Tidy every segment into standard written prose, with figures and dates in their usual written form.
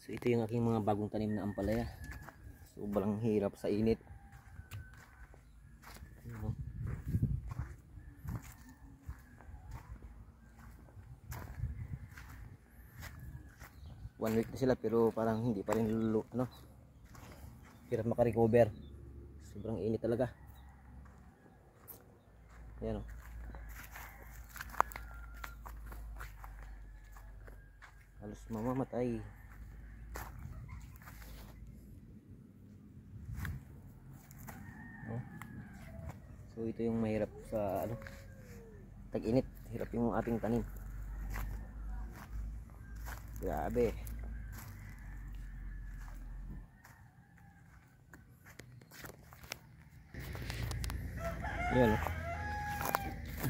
So ito yung aking mga bagong tanim na ampalaya. Sobrang hirap sa init. One week na sila pero parang hindi pa rin hirap makarecover. Sobrang init talaga. Ayan o. Halos mamamatay. So ito yung mahirap sa tag-init. Hirap yung ating tanim. Grabe. Yun.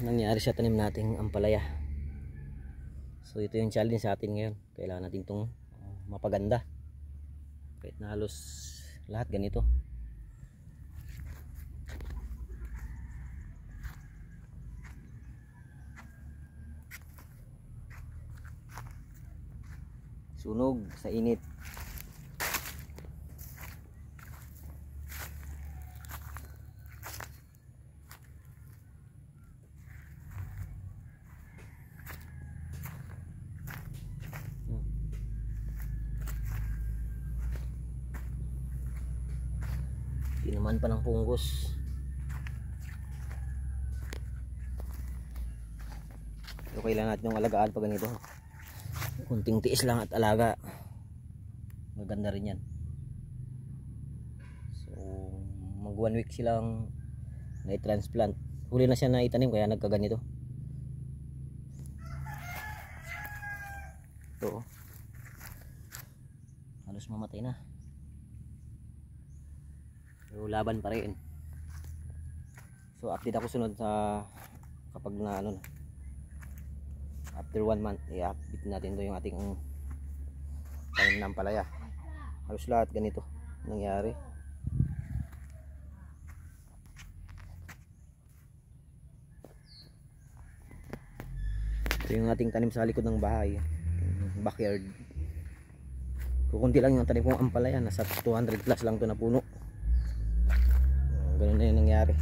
Nangyari sa tanim nating ampalaya. So ito yung challenge sa atin ngayon. Kailangan natin itong mapaganda. Kahit na halos lahat ganito. Sunog sa init. Tinaman pa ng punggos. So kailangan natin yung alagaan pag ganito. Kunting tiis lang at alaga, maganda rin yan. So mag 1 week silang na-transplant. Huli na siya na itanim kaya nagkaganito. Ito halos mamatay na. So laban pa rin. So update ako sunod sa kapag na after 1 month i-update natin ito yung ating tanim ng ampalaya. Halos lahat ganito nangyari. Ito yung ating tanim sa likod ng bahay, backyard. Kukunti lang yung tanim kong ampalaya, nasa 200 plus lang ito na puno. Ganun na yung nangyari.